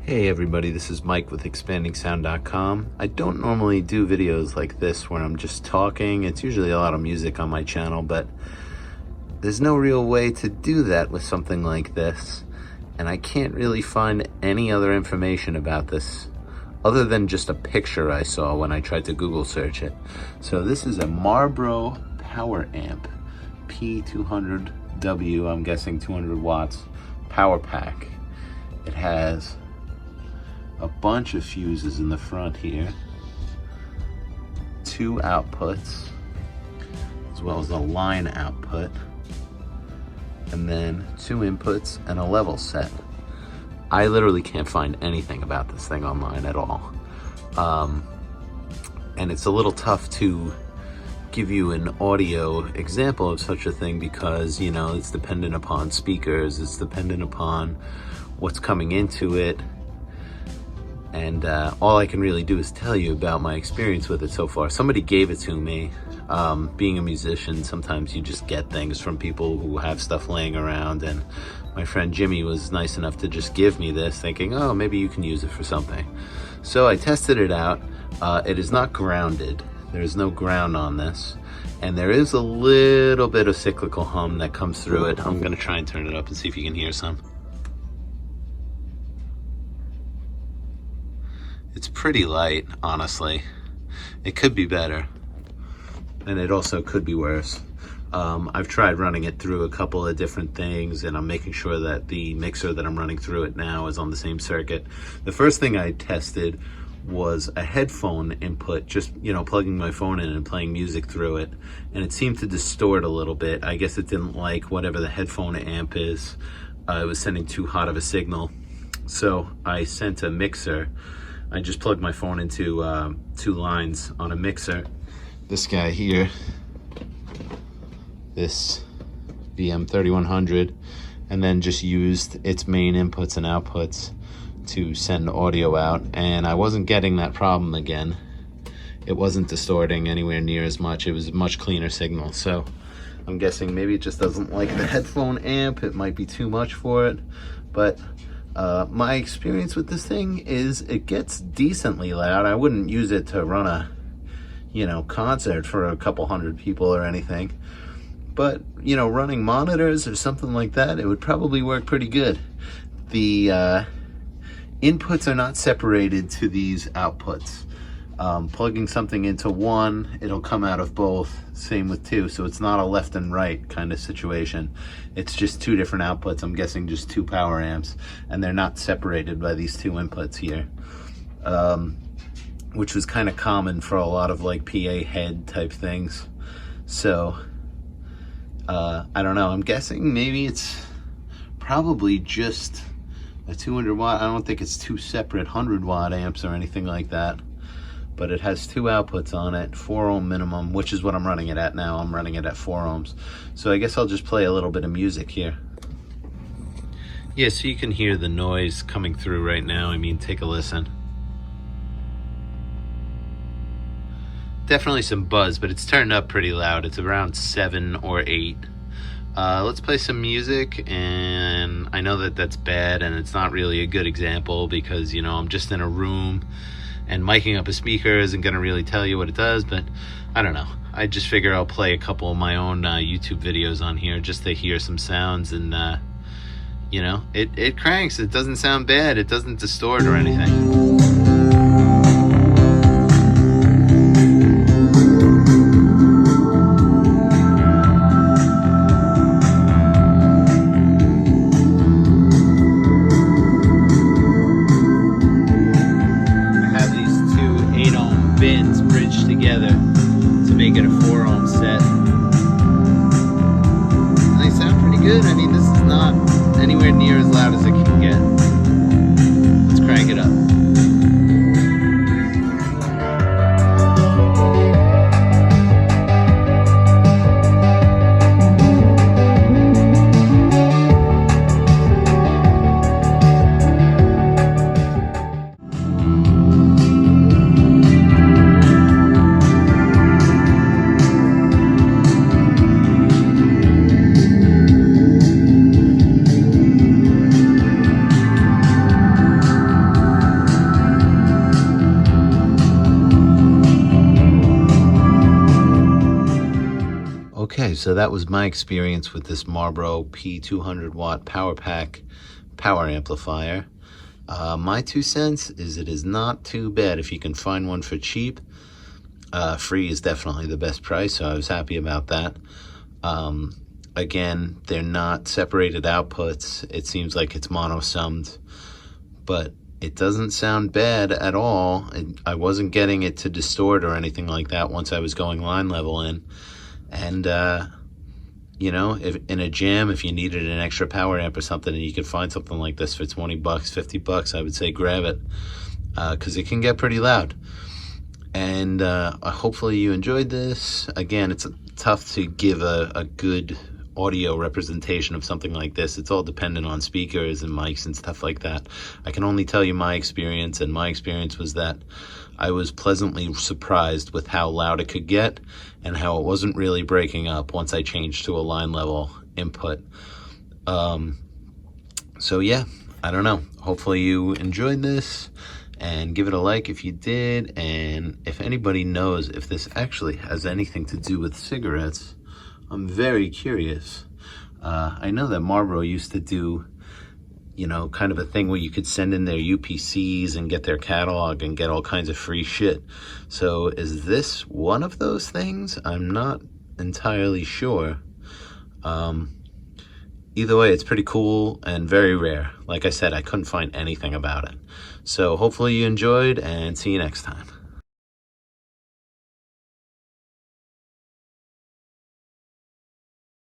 Hey everybody, this is Mike with expandingsound.com. I don't normally do videos like this where I'm just talking. It's usually a lot of music on my channel, but there's no real way to do that with something like this. And I can't really find any other information about this other than just a picture I saw when I tried to Google search it. So this is a Marlboro power amp, P-200W, I'm guessing 200 watts, power pack. It has a bunch of fuses in the front here, 2 outputs, as well as a line output, and then 2 inputs and a level set. I literally can't find anything about this thing online at all. And it's a little tough to give you an audio example of such a thing because, you know, it's dependent upon speakers, it's dependent upon what's coming into it. And all I can really do is tell you about my experience with it so far. Somebody gave it to me. Being a musician, sometimes you just get things from people who have stuff laying around, and my friend Jimmy was nice enough to just give me this, thinking, oh, maybe you can use it for something. So I tested it out. It is not grounded. There's no ground on this. And there is a little bit of cyclical hum that comes through it. I'm gonna try and turn it up and see if you can hear some. It's pretty light, honestly. It could be better, and it also could be worse. I've tried running it through a couple of different things, and I'm making sure that the mixer that I'm running through it now is on the same circuit. The first thing I tested was a headphone input, just, you know, plugging my phone in and playing music through it, and it seemed to distort a little bit. I guess it didn't like whatever the headphone amp is. It was sending too hot of a signal. So I sent a mixer. I just plugged my phone into 2 lines on a mixer. This guy here, this BM3100, and then just used its main inputs and outputs to send audio out, and I wasn't getting that problem again. It wasn't distorting anywhere near as much. It was a much cleaner signal. So I'm guessing maybe it just doesn't like the headphone amp. It might be too much for it, but my experience with this thing is it gets decently loud. I wouldn't use it to run a, you know, concert for a couple hundred people or anything. But, you know, running monitors or something like that, it would probably work pretty good. The inputs are not separated to these outputs. Plugging something into one, it'll come out of both. Same with 2, so it's not a left and right kind of situation. It's just 2 different outputs. I'm guessing just 2 power amps, and they're not separated by these 2 inputs here, which was kind of common for a lot of like PA head type things. So I don't know. I'm guessing maybe it's probably just a 200 watt. I don't think it's 2 separate 100 watt amps or anything like that. But it has 2 outputs on it, 4 ohm minimum, which is what I'm running it at now. I'm running it at 4 ohms. So I guess I'll just play a little bit of music here. Yeah, so you can hear the noise coming through right now. I mean, take a listen. Definitely some buzz, but it's turned up pretty loud. It's around 7 or 8. Let's play some music, and I know that that's bad, and it's not really a good example because, you know, I'm just in a room, and miking up a speaker isn't going to really tell you what it does, but I don't know. I just figure I'll play a couple of my own YouTube videos on here just to hear some sounds, and, you know, it cranks. It doesn't sound bad. It doesn't distort or anything. Bins bridged together to make it a 4 ohm set. And they sound pretty good. I mean, this is not anywhere near as loud as it can get. Let's crank it up. So that was my experience with this Marlboro P-200W power pack power amplifier. My 2 cents is it is not too bad if you can find one for cheap. Free is definitely the best price, so I was happy about that. Again, they're not separated outputs. It seems like it's mono-summed, but it doesn't sound bad at all. I wasn't getting it to distort or anything like that once I was going line level in. And, you know, if in a jam, if you needed an extra power amp or something and you could find something like this for 20 bucks, 50 bucks, I would say grab it, because it can get pretty loud. And hopefully you enjoyed this. Again, it's tough to give a good audio representation of something like this. It's all dependent on speakers and mics and stuff like that. I can only tell you my experience, and my experience was that I was pleasantly surprised with how loud it could get and how it wasn't really breaking up once I changed to a line level input. So yeah, I don't know. Hopefully you enjoyed this, and give it a like if you did. And if anybody knows if this actually has anything to do with cigarettes, I'm very curious. I know that Marlboro used to do, you know, kind of a thing where you could send in their UPCs and get their catalog and get all kinds of free shit. So is this one of those things? I'm not entirely sure. Either way, it's pretty cool and very rare. Like I said, I couldn't find anything about it. So hopefully you enjoyed, and see you next time.